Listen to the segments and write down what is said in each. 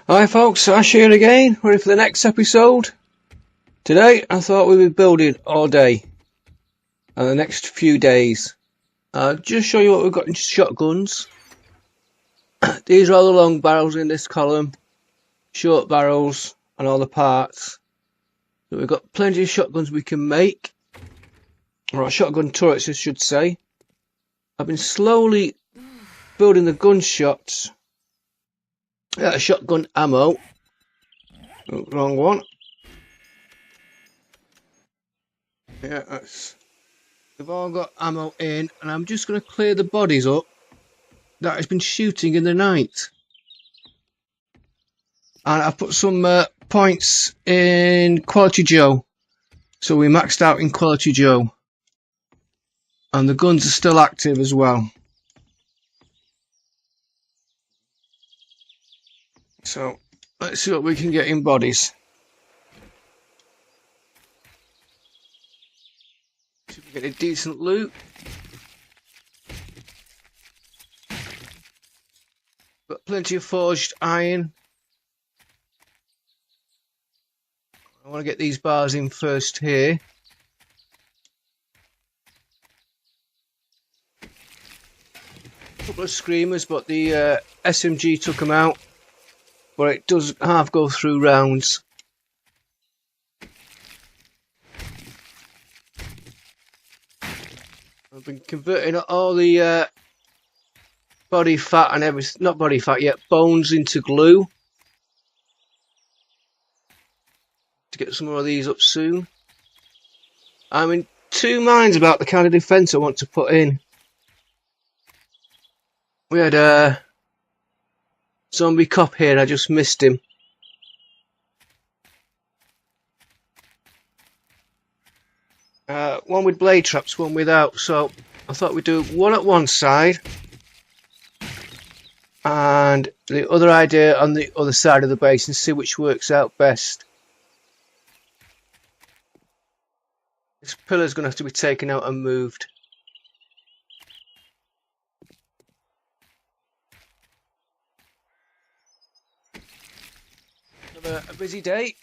Hi folks, Ash here again, ready for the next episode. Today I thought we'd be building all day and the next few days. I'll just show you what we've got in shotguns. These are all the long barrels in this column, short barrels and all the parts. So we've got plenty of shotguns we can make, or shotgun turrets I should say. I've been slowly building the gunshots. Shotgun ammo. Oh, wrong one. Yeah, they've all got ammo in, and I'm just going to clear the bodies up that has been shooting in the night. And I've put some points in Quality Joe, so we maxed out in Quality Joe, and the guns are still active as well. So let's see what we can get in bodies. See if we get a decent loot. Got plenty of forged iron. I want to get these bars in first here. A couple of screamers, but the SMG took them out. But it does half go through rounds. I've been converting all the body fat and everything, not body fat yet, bones into glue. To get some more of these up soon. I'm in two minds about the kind of defence I want to put in. We had a zombie cop here and I just missed him. One with blade traps, one without, so I thought we'd do one at one side and the other idea on the other side of the base and see which works out best. This pillar's going to have to be taken out and moved. Another a busy day.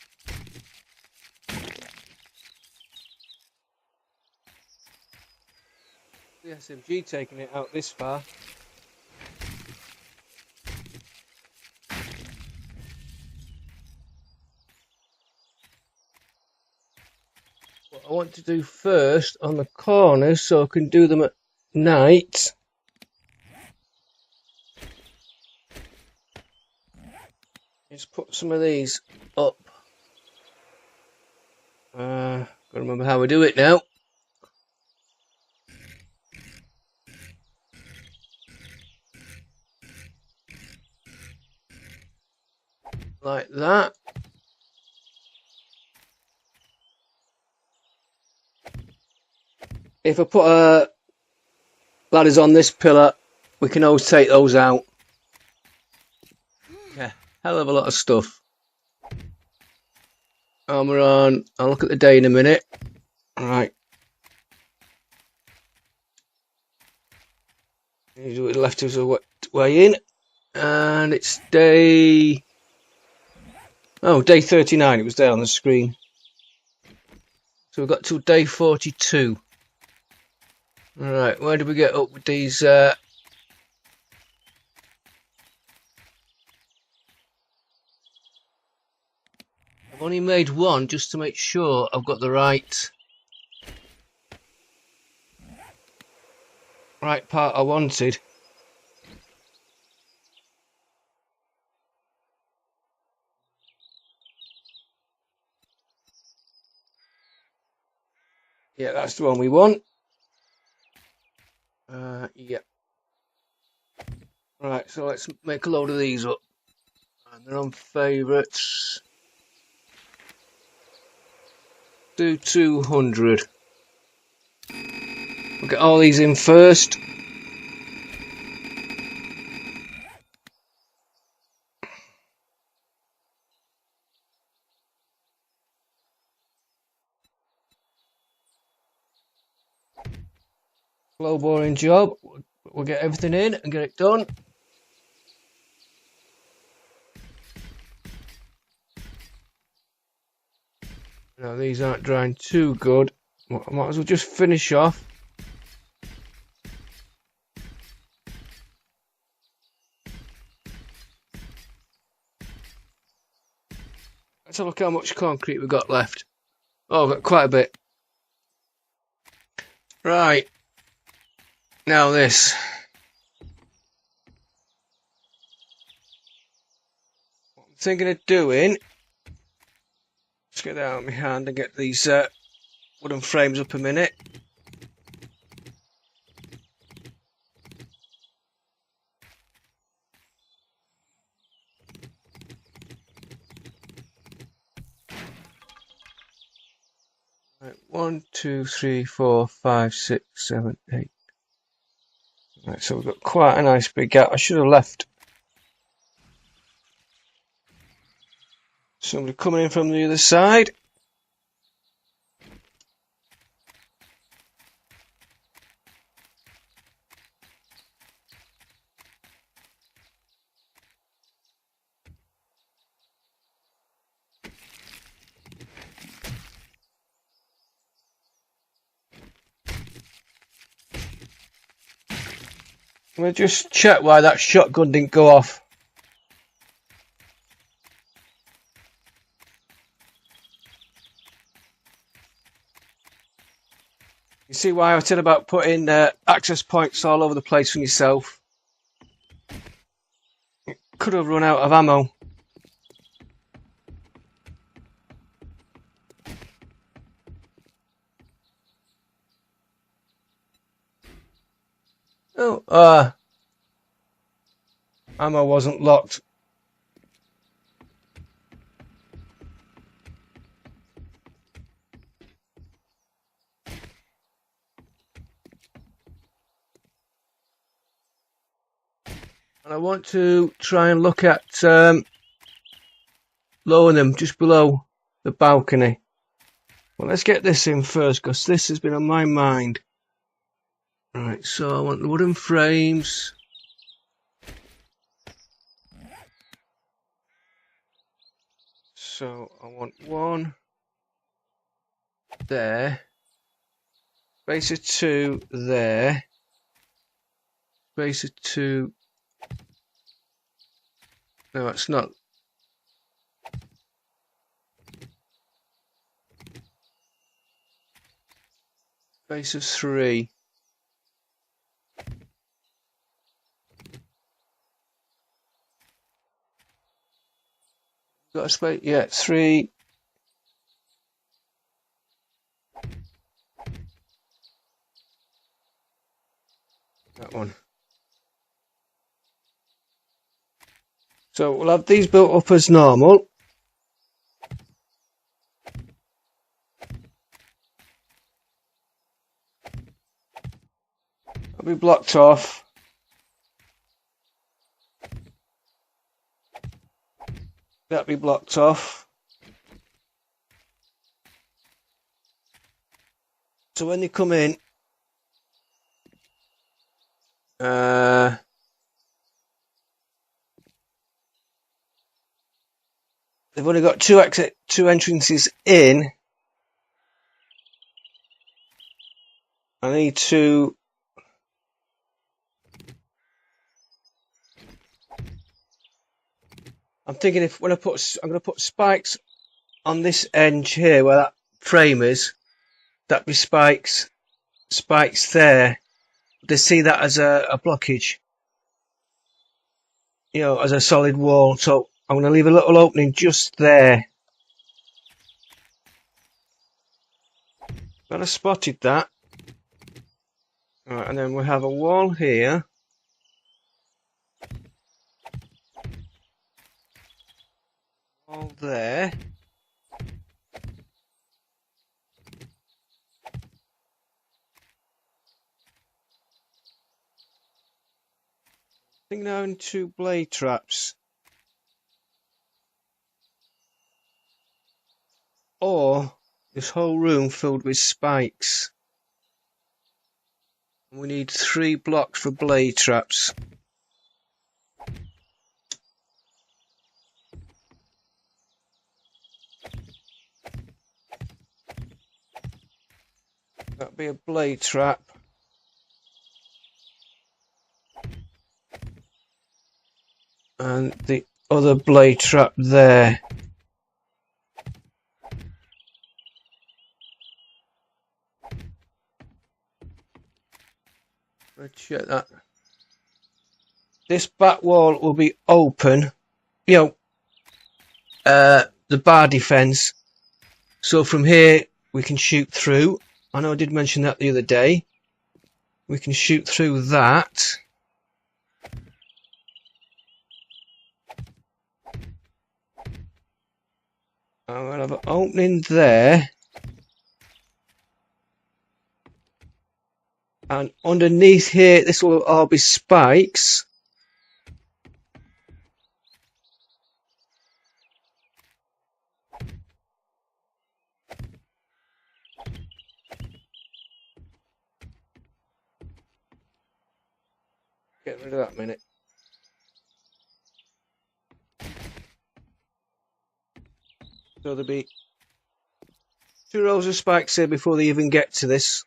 The SMG taking it out this far. What I want to do first on the corners so I can do them at night. Is put some of these up. Gotta remember how we do it now. Like that. If I put ladders on this pillar, we can always take those out. Yeah, hell of a lot of stuff. Armour on. I'll look at the day in a minute. Alright. It left us a way in. And it's day... Oh, day 39. It was there on the screen. So we've got till day 42. Alright, where did we get up with these... I've only made one just to make sure I've got the right part I wanted. Yeah, that's the one we want. Yeah. Right, so let's make a load of these up. And they're on favourites. Do 200. We'll get all these in first. Slow boring job. We'll get everything in and get it done. Now these aren't drying too good. I might as well just finish off. Let's have a look how much concrete we've got left. Oh, we've got quite a bit. Right. Now this. What I'm thinking of doing. Let's get that out of my hand and get these wooden frames up a minute. Right, 1, 2, 3, 4, 5, 6, 7, 8. Right, so we've got quite a nice big gap. I should have left somebody coming in from the other side. I'm going to just check why that shotgun didn't go off. You see why I said about putting access points all over the place for yourself? It could have run out of ammo. Oh, ammo wasn't locked. And I want to try and look at lowering them just below the balcony. Well, let's get this in first because this has been on my mind. Right, so I want the wooden frames. So I want one there, space of 2 there, space of 2. No, it's not. Space of 3. Got a space? Yeah, 3. That one. So we'll have these built up as normal. That'll be blocked off. That'll be blocked off. So when they come in, they've only got two entrances in. I need to I'm thinking if when I'm going to put spikes on this edge here where that frame is, that'd be spikes there. They see that as a blockage, you know, as a solid wall. So I'm going to leave a little opening just there. But I spotted that. Right, and then we have a wall here. Wall there. I think now in 2 blade traps. Or this whole room filled with spikes. We need 3 blocks for blade traps. That'd be a blade trap. And the other blade trap there. Let's check that. This back wall will be open. You know, the bar defense. So from here we can shoot through. I know I did mention that the other day. We can shoot through that. I'm going to have an opening there. And underneath here, this will all be spikes. Get rid of that minute. So there'll be 2 rows of spikes here before they even get to this.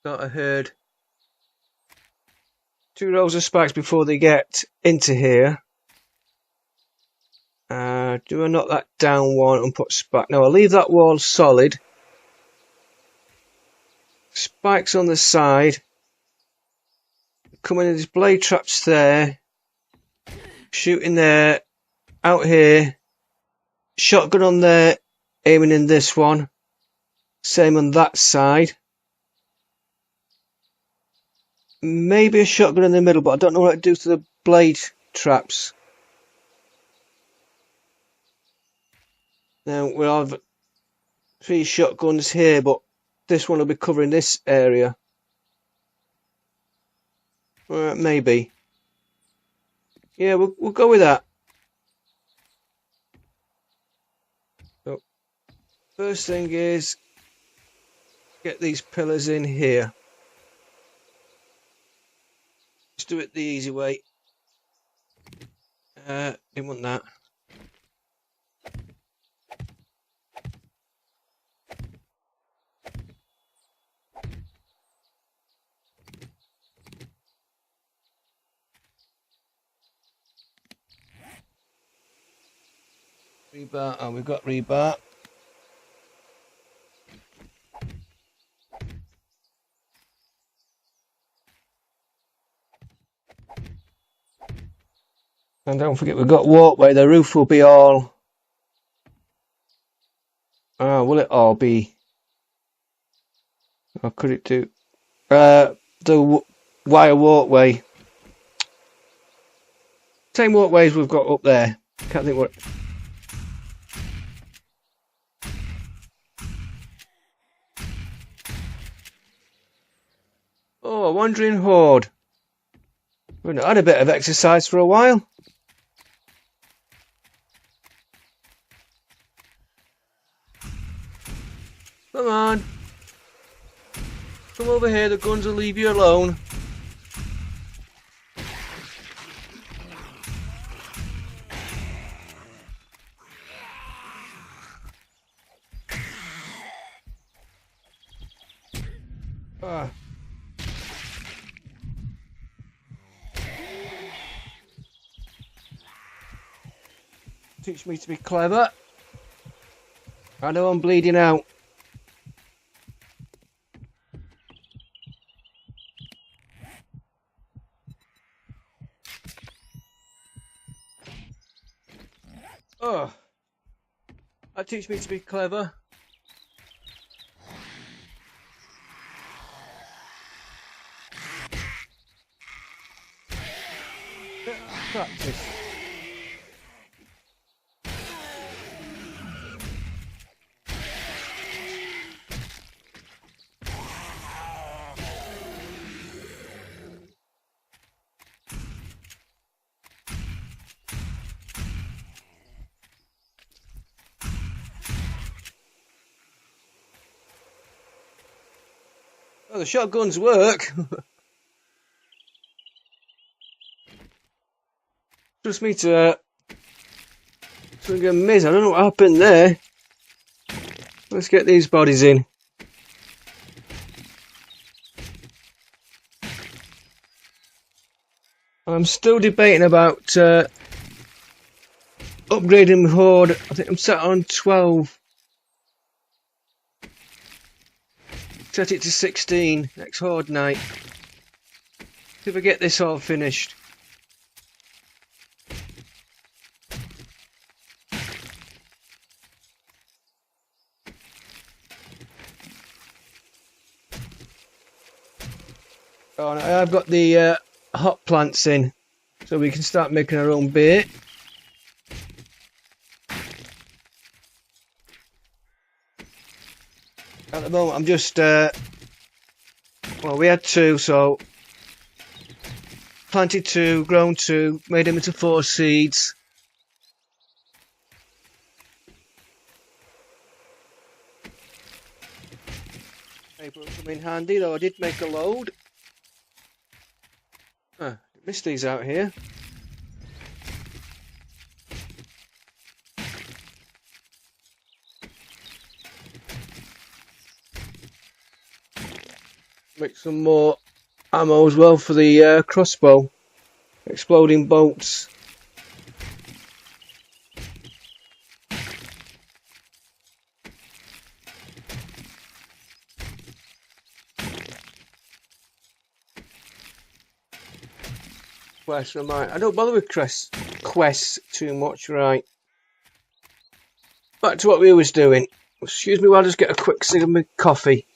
Thought I heard 2 rows of spikes before they get into here. Do I knock that down one and put spike? No, I'll leave that wall solid. Spikes on the side. Coming in, there's blade traps there. Shooting there. Out here. Shotgun on there. Aiming in this one. Same on that side. Maybe a shotgun in the middle, but I don't know what to do to the blade traps. Now we'll have 3 shotguns here, but this one will be covering this area. Maybe. Yeah, we'll go with that. So, first thing is get these pillars in here. Let's do it the easy way. Didn't want that. Rebar, oh, we've got rebar. And don't forget we've got walkway, the roof will be all... will it all be... Or could it do... the wire walkway. Same walkways we've got up there. Can't think what... Oh, a wandering horde. We've not had a bit of exercise for a while. Come on. Come over here, the guns will leave you alone. Ah. Teach me to be clever. I know I'm bleeding out. Oh, that teach me to be clever. Practice. Oh, the shotguns work. Just me to swing a miss. I don't know what happened there. let's get these bodies in. I'm still debating about upgrading my horde. I think I'm set on 12. Set it to 16 next horde night. See if I get this all finished. Oh, I've got the hot plants in, so we can start making our own beer. At the moment, I'm just well, we had 2, so planted 2, grown 2, made them into 4 seeds. Paper will come in handy, though I did make a load. Missed these out here. Make some more ammo as well for the crossbow. Exploding bolts. Quests are mine. I don't bother with quests too much, right? Back to what we was doing. Excuse me while I just get a quick sip of my coffee.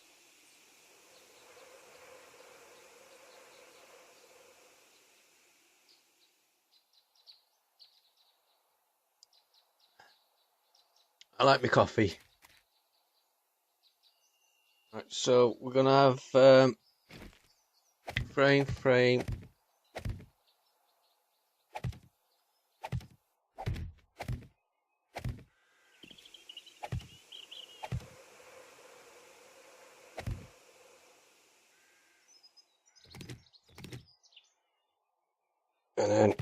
I like my coffee. Right, so we're gonna have frame. And then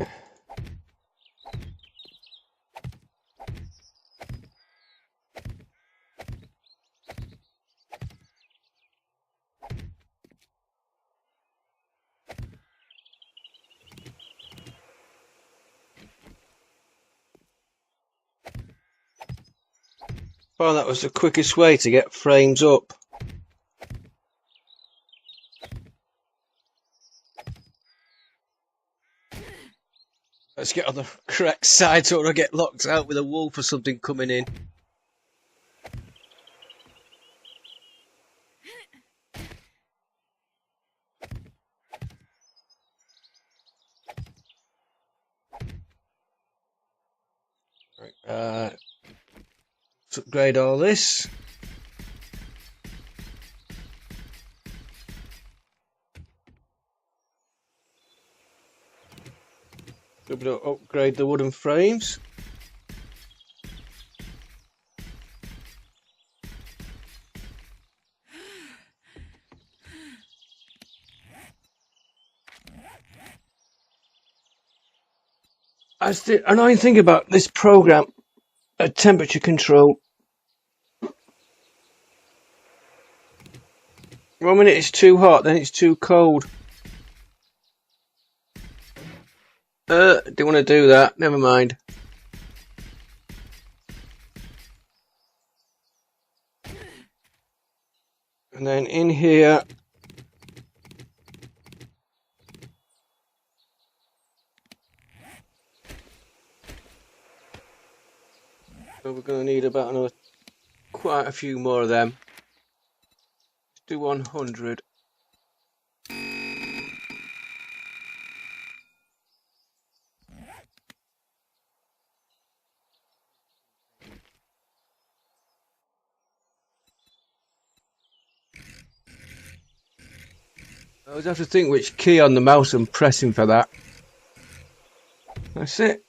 well, that was the quickest way to get frames up. Let's get on the correct side so I don't get locked out with a wolf or something coming in. Right, let's upgrade all this. We're going to upgrade the wooden frames. That's the annoying thing about this program, temperature control. 1 minute it's too hot, then it's too cold. Don't want to do that. Never mind. And then in here, so we're going to need about quite a few more of them. Let's do 100. I always have to think which key on the mouse I'm pressing for that. That's it.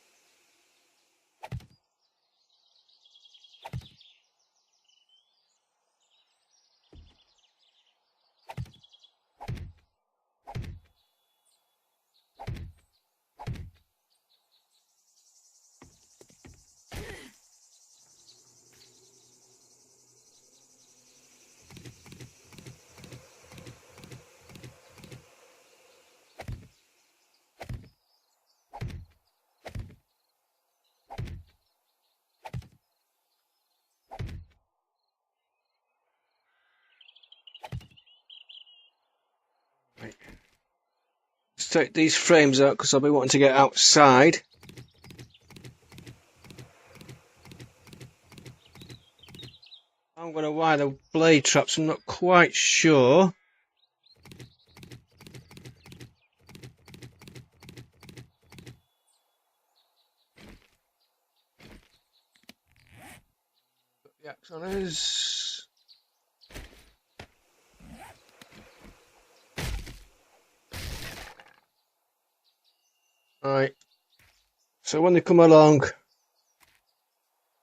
Right. Let's take these frames out because I'll be wanting to get outside. I'm going to wire the blade traps, I'm not quite sure. The axe on is. Right. So when they come along,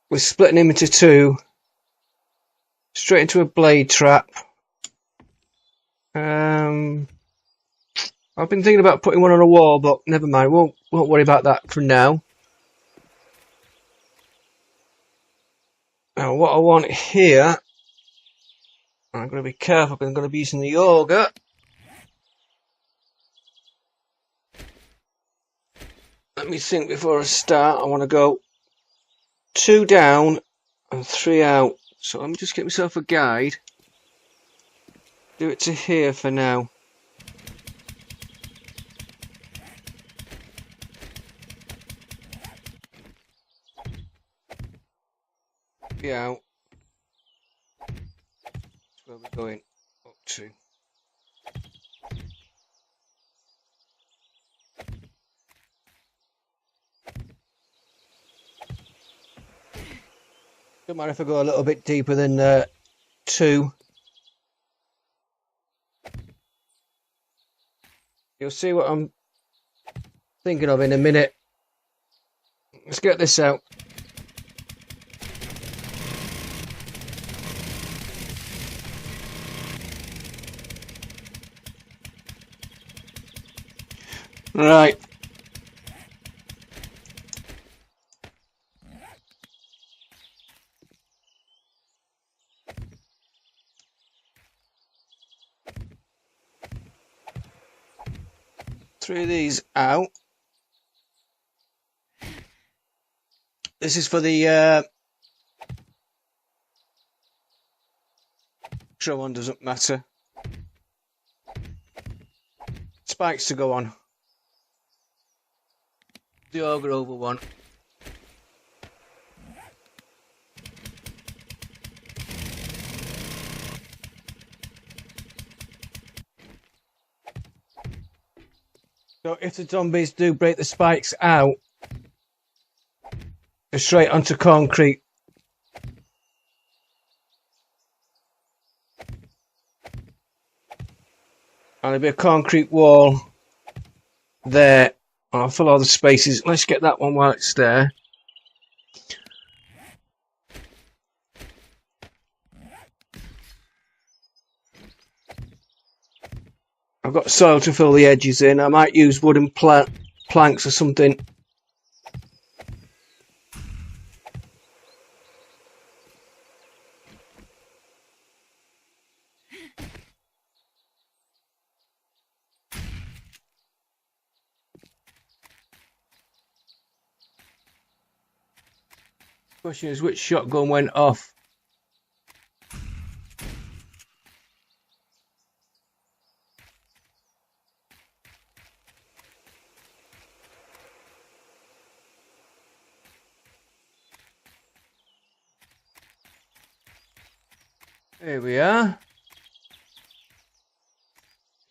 we're splitting them into two. Straight into a blade trap. I've been thinking about putting one on a wall, but never mind. Won't worry about that for now. Now, what I want here, I'm going to be careful because I'm going to be using the auger. Let me think before I start. I want to go 2 down and 3 out. So let me just get myself a guide. Do it to here for now. Be out. That's where we're going up to. Don't mind if I go a little bit deeper than 2. You'll see what I'm thinking of in a minute. Let's get this out. Right. Three of these out. This is for the extra one, doesn't matter. Spikes to go on. The auger over one. So if the zombies do break the spikes out, they're straight onto concrete. And there'll be a concrete wall there. I'll fill all the spaces. Let's get that one while it's there. I've got soil to fill the edges in. I might use wooden planks or something. Question is, which shotgun went off? Here we are.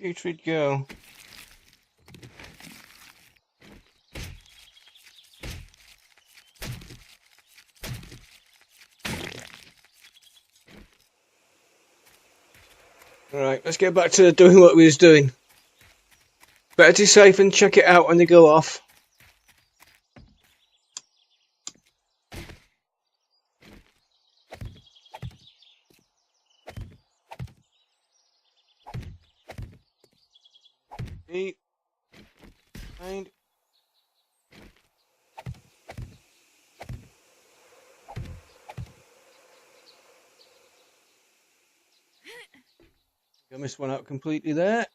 Putrid go. Right, let's get back to doing what we was doing. Better to safe and check it out when they go off. Eat. Find. I missed one out completely there.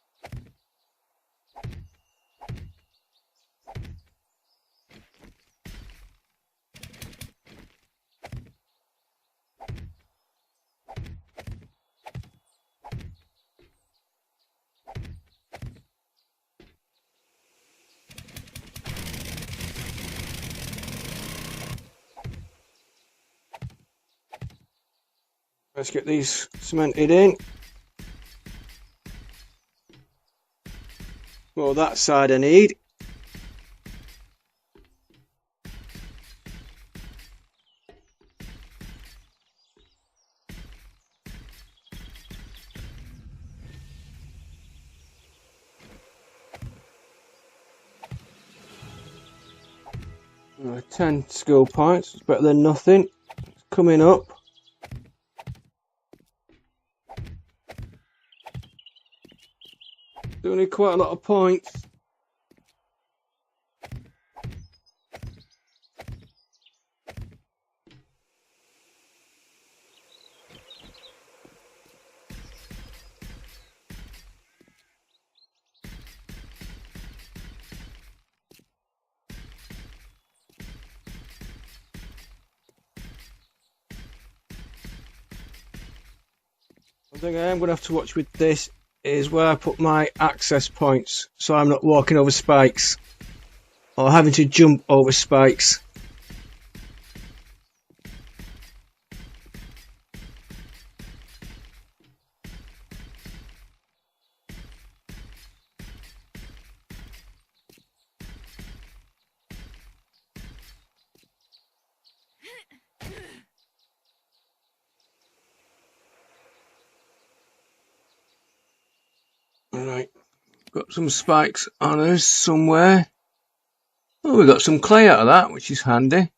Let's get these cemented in. Well, that side I need. Right, 10 skill points. It's better than nothing. It's coming up. Do need quite a lot of points. One thing I am going to have to watch with this is where I put my access points, so I'm not walking over spikes or having to jump over spikes. Alright, got some spikes on us somewhere. Oh, we got some clay out of that, which is handy.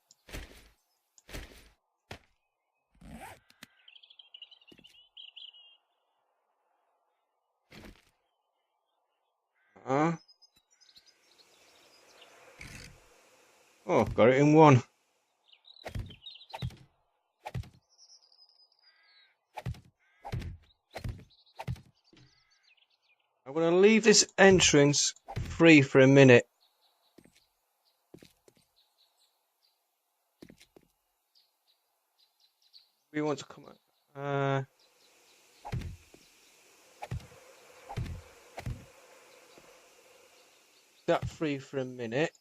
Oh, got it in one. I'm going to leave this entrance free for a minute. We want to come out. That free for a minute.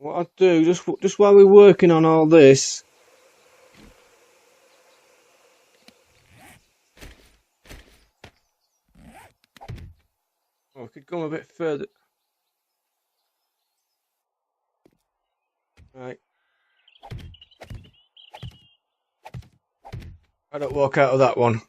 What I'll do, just while we're working on all this, I could go a bit further. Right. I don't walk out of that one.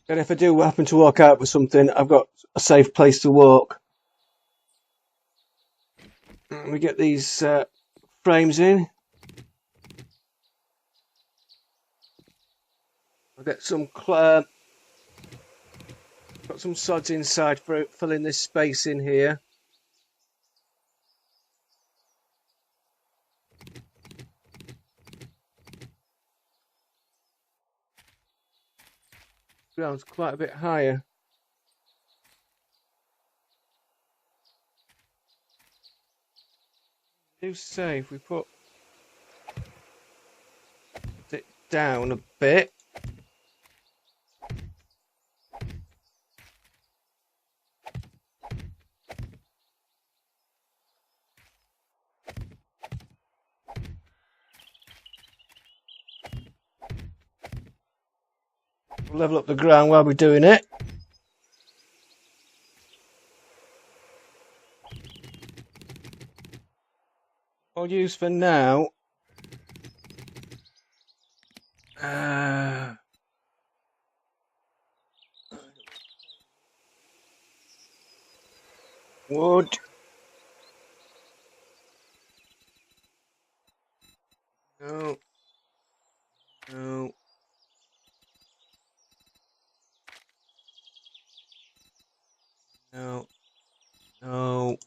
And if I do happen to walk out with something, I've got a safe place to walk. And we get these frames in. I'll get some got some sods inside for filling this space in here. Ground's quite a bit higher. Do say if we put it down a bit. We'll level up the ground while we're doing it. I'll use for now. Wood. No. No. No. No.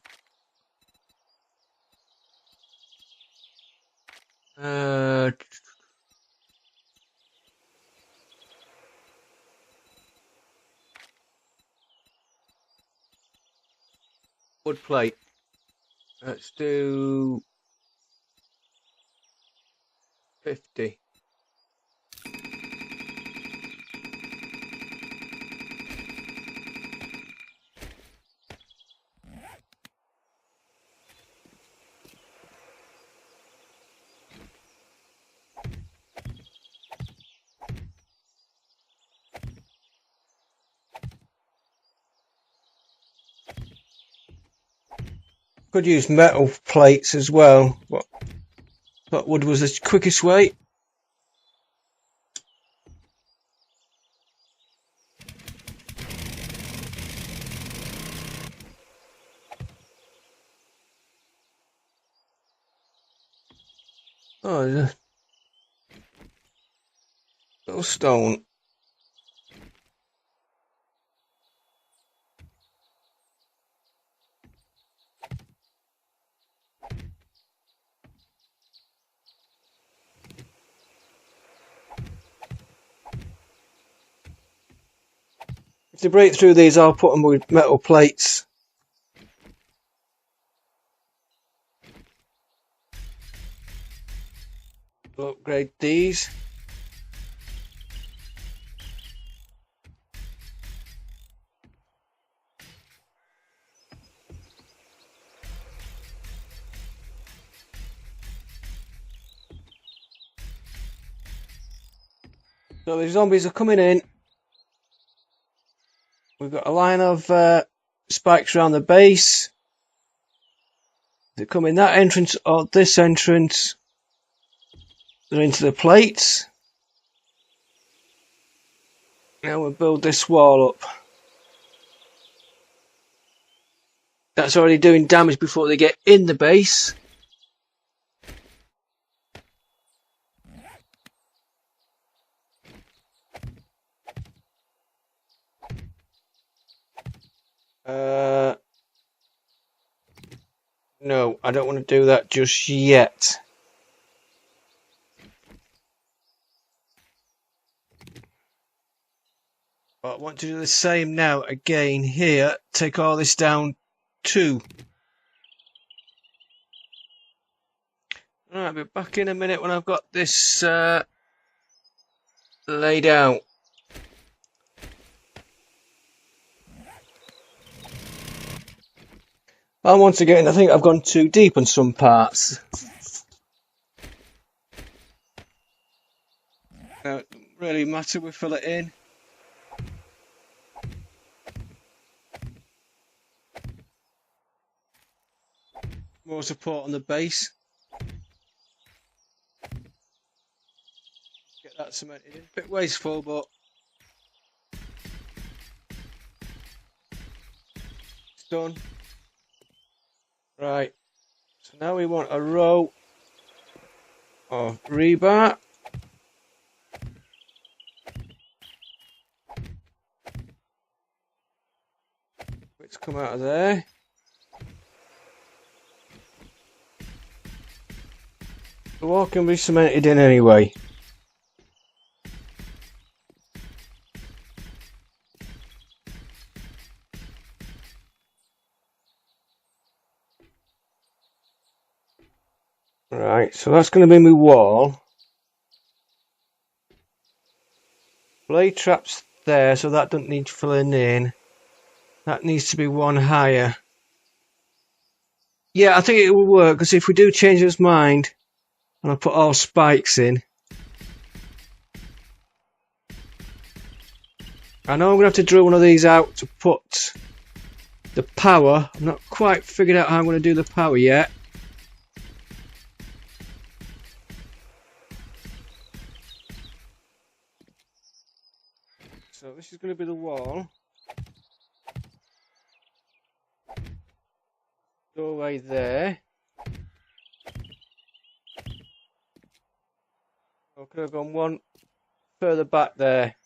wood plate. Let's do 50. Could use metal plates as well, but wood was the quickest way. Oh, there's a little stone. To break through these, I'll put them with metal plates. We'll upgrade these. So the zombies are coming in. We've got a line of spikes around the base. They come in that entrance or this entrance. They're into the plates. Now we'll build this wall up. That's already doing damage before they get in the base. No, I don't want to do that just yet. But I want to do the same now again here. Take all this down too. Alright, I'll be back in a minute when I've got this laid out. And once again, I think I've gone too deep on some parts. Now, it doesn't really matter, we fill it in. More support on the base. Get that cemented in. Bit wasteful, but it's done. Right, so now we want a row of rebar. Let's come out of there. The wall can be cemented in anyway. Right, so that's going to be my wall. Blade traps there, so that doesn't need filling in. That needs to be one higher. Yeah, I think it will work, because if we do change his mind, and I put all spikes in, I know I'm going to have to drill one of these out to put the power. I'm not quite figured out how I'm going to do the power yet. So this is going to be the wall. Doorway there. I could have gone one further back there.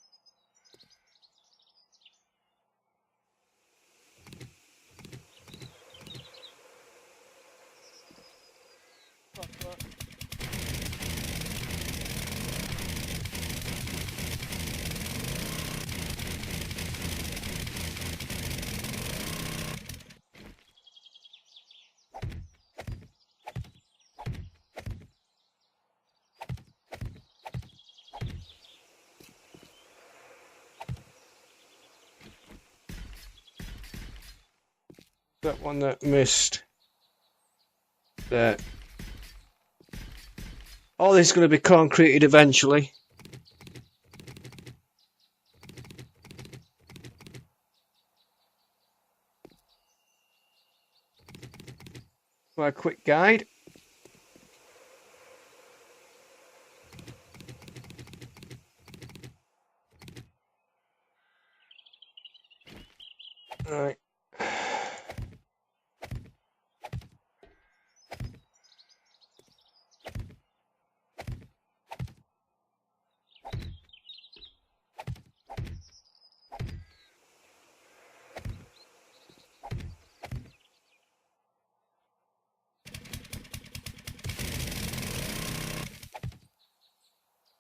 That one that missed. There. All this is going to be concreted eventually. For a quick guide. Right.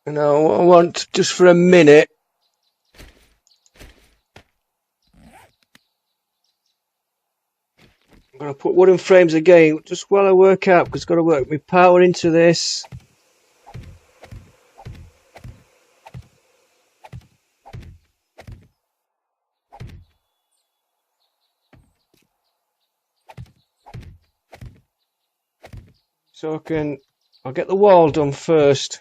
Now, I want just for a minute. I'm going to put wooden frames again, just while I work out, because I've got to work my power into this. So I'll get the wall done first.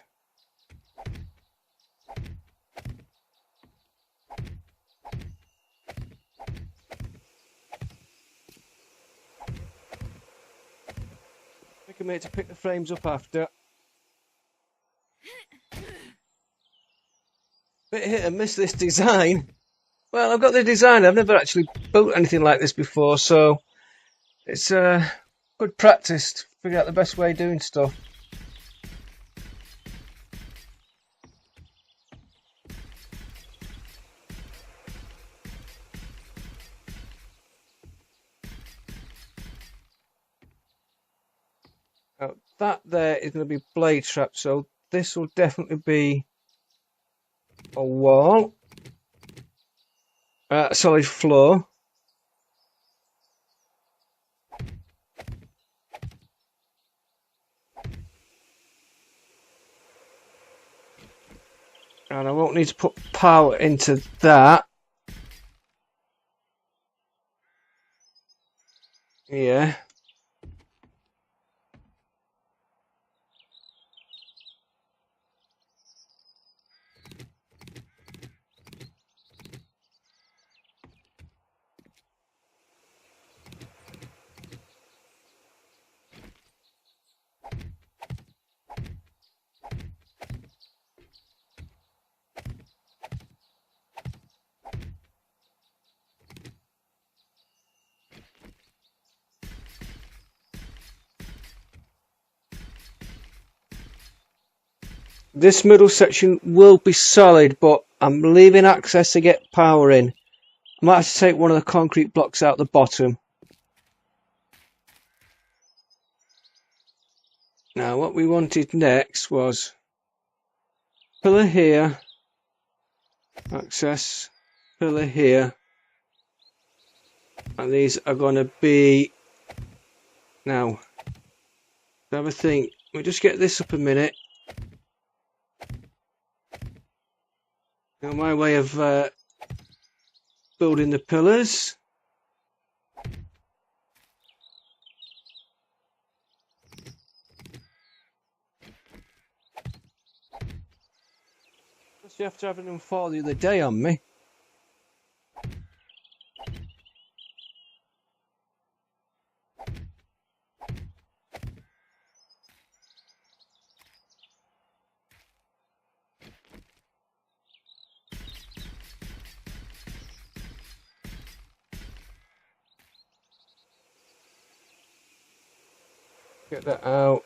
Make a minute to pick the frames up after. Bit hit and miss this design. Well, I've got the design. I've never actually built anything like this before, so it's good practice to figure out the best way of doing stuff. Now, that there is going to be blade trap, so this will definitely be a wall, solid floor. And I won't need to put power into that. Yeah. This middle section will be solid, but I'm leaving access to get power in. I might have to take one of the concrete blocks out the bottom. Now, what we wanted next was pillar here, access, pillar here, and these are going to be, now, have a think, we'll just get this up a minute. Now, my way of building the pillars. You have to have them fall the other day on me. Get that out.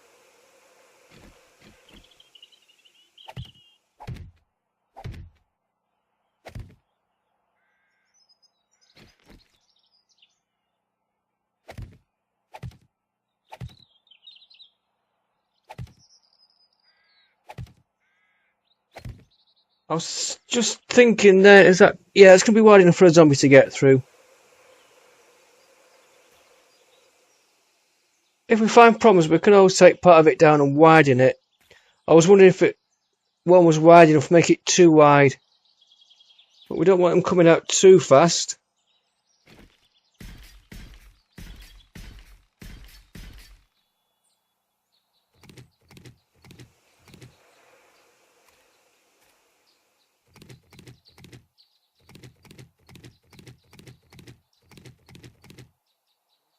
I was just thinking there, is that, yeah, it's going to be wide enough for a zombie to get through. If we find problems, we can always take part of it down and widen it. I was wondering if one was wide enough, make it too wide. But we don't want them coming out too fast.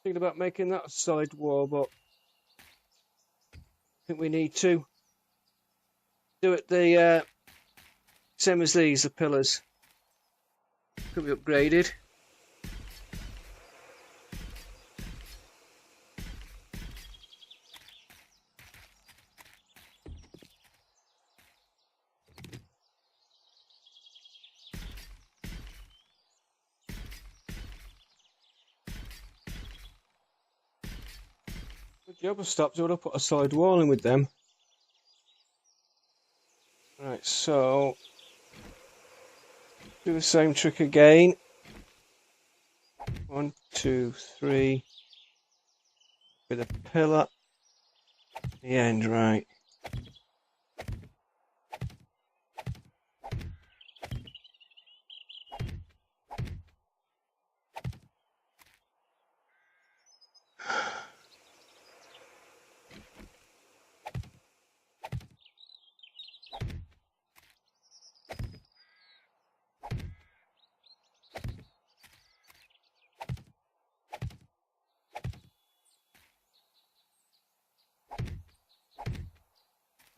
thinking about making that a solid wall, but I think we need to do it the same as these, the pillars. Could be upgraded. Good job, I stopped. I would have put a solid wall in with them. Right, so do the same trick again. 1, 2, 3 with a pillar at the end, right.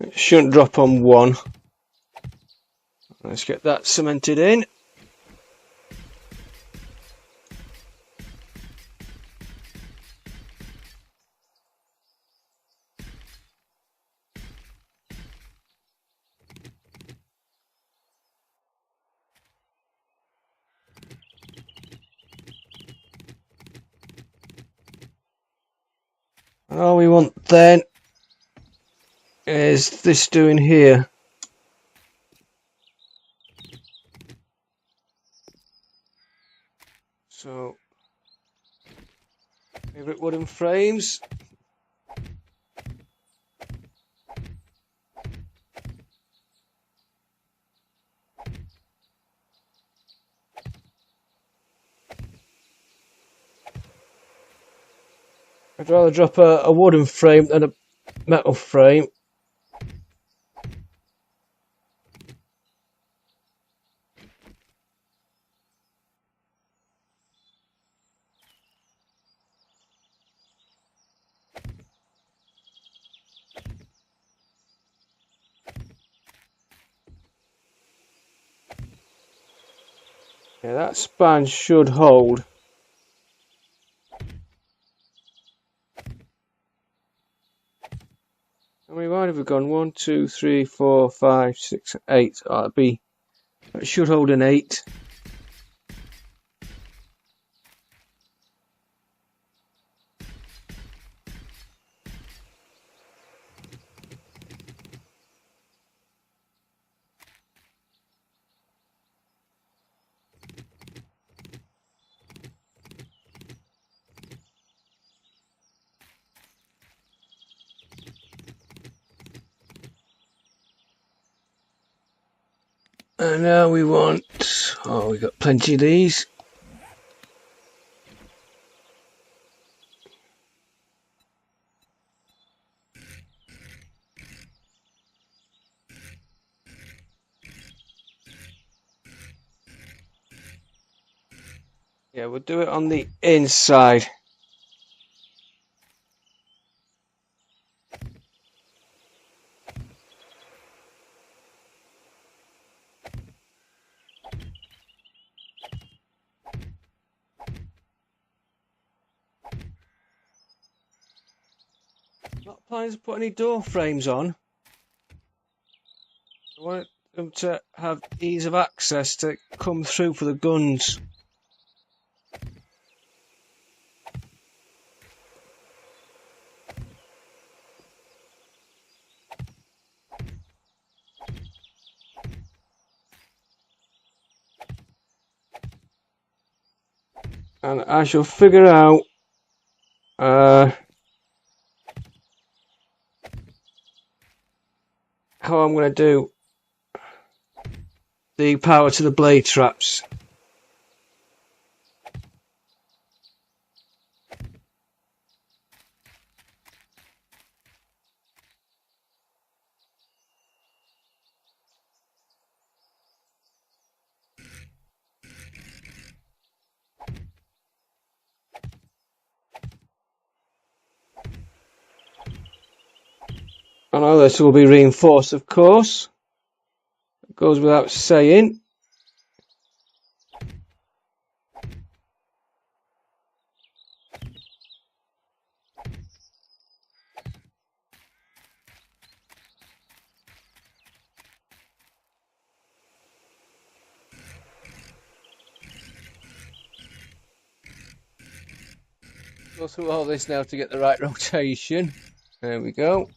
It shouldn't drop on one. Let's get that cemented in. And all we want then is this doing here. So, favourite wooden frames. I'd rather drop a wooden frame than a metal frame. Yeah, that span should hold. How many wide have we gone? 1, 2, 3, 4, 5, 6, 8. Oh, that should hold an 8. And now we want, oh, we got plenty of these. Yeah, we'll do it on the inside. Not planning to put any door frames on. I want them to have ease of access to come through for the guns. And I shall figure out how I'm going to do the power to the blade traps. I know this will be reinforced, of course. It goes without saying. Go through all this now to get the right rotation. There we go.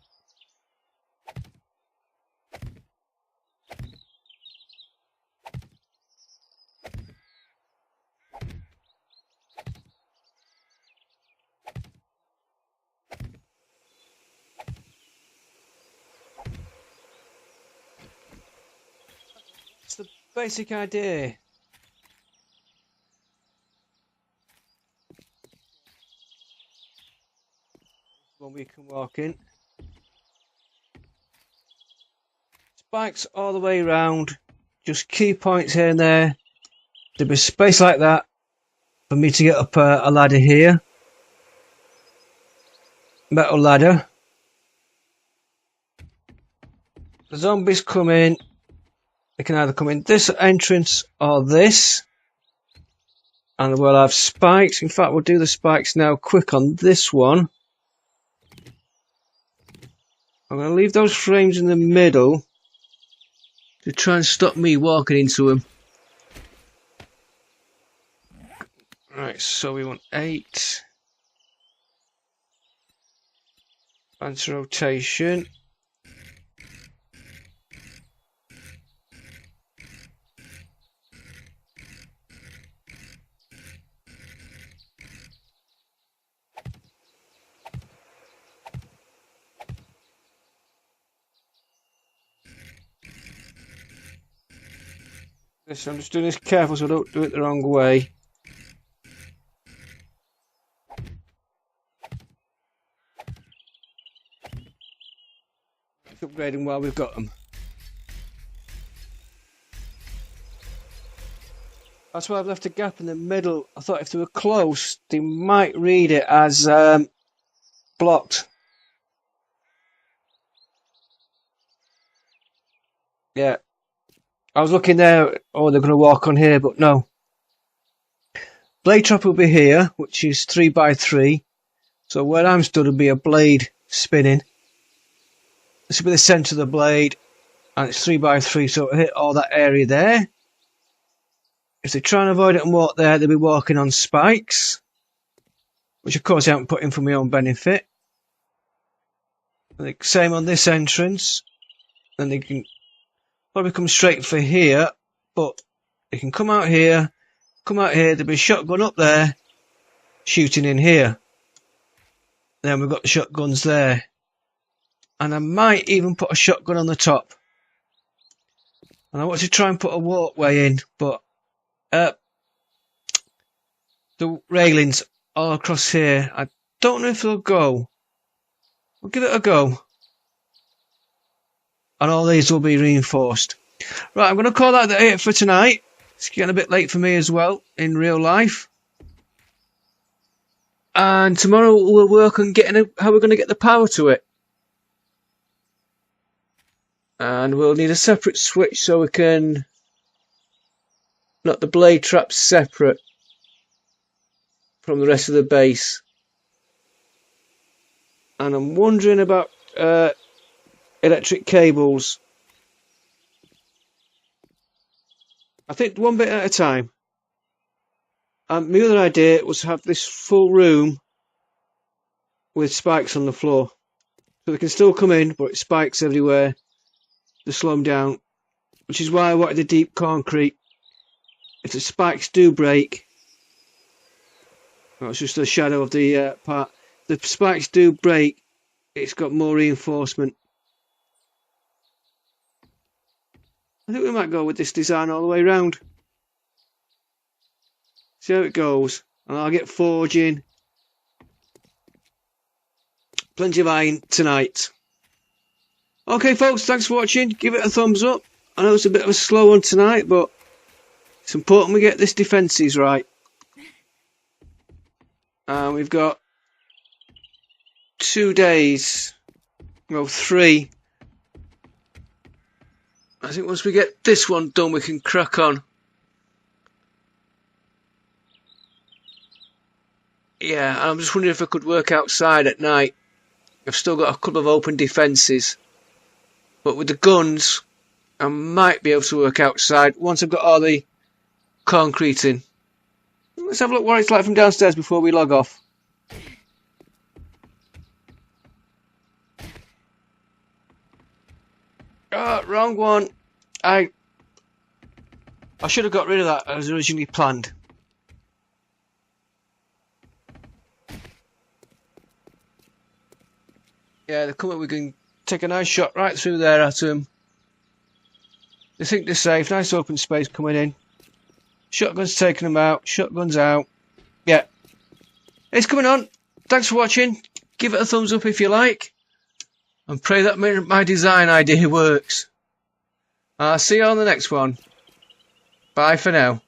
It's the basic idea. One we can walk in. Spikes all the way around, just key points here and there. There'll be space like that for me to get up a ladder here. Metal ladder. The zombies come in. They can either come in this entrance or this. And we'll have spikes. In fact, we'll do the spikes now quick on this one. I'm going to leave those frames in the middle to try and stop me walking into them. Right, so we want 8. Advance rotation. I'm just doing this careful so I don't do it the wrong way. Let's upgrade them while we've got them. That's why I've left a gap in the middle. I thought if they were close, they might read it as blocked. Yeah. I was looking there, oh, they're going to walk on here, but no. Blade trap will be here, which is 3x3. So where I'm stood will be a blade spinning. This will be the centre of the blade, and it's 3x3, so it'll hit all that area there. If they try and avoid it and walk there, they'll be walking on spikes, which of course I haven't put in for my own benefit. Same on this entrance, and they can probably come straight for here, but they can come out here, there'll be a shotgun up there, shooting in here. Then we've got the shotguns there. And I might even put a shotgun on the top. And I want to try and put a walkway in, but the railings all across here, I don't know if they'll go. We'll give it a go. And all these will be reinforced. Right, I'm going to call that it for tonight. It's getting a bit late for me as well, in real life. And tomorrow we'll work on getting how we're going to get the power to it. And we'll need a separate switch so we can knock the blade traps separate from the rest of the base. And I'm wondering about electric cables. I think one bit at a time. My other idea was to have this full room with spikes on the floor. So they can still come in, but it's spikes everywhere to slow them down. Which is why I wanted the deep concrete. If the spikes do break, well, it's just a shadow of the part. If the spikes do break, it's got more reinforcement. I think we might go with this design all the way around. See how it goes. And I'll get forging. Plenty of iron tonight. Okay folks, thanks for watching. Give it a thumbs up. I know it's a bit of a slow one tonight, but it's important we get this defences right. And we've got 2 days. Well, 3. I think once we get this one done, we can crack on. Yeah, I'm just wondering if I could work outside at night. I've still got a couple of open defences. But with the guns, I might be able to work outside once I've got all the concrete in. Let's have a look what it's like from downstairs before we log off. Oh, wrong one. I should have got rid of that as originally planned. Yeah, they come up, we can take a nice shot right through there at them. They think they're safe, nice open space coming in. Shotgun's taking them out, shotgun's out. Yeah. It's coming on. Thanks for watching. Give it a thumbs up if you like. And pray that my design idea works. I'll see you on the next one. Bye for now.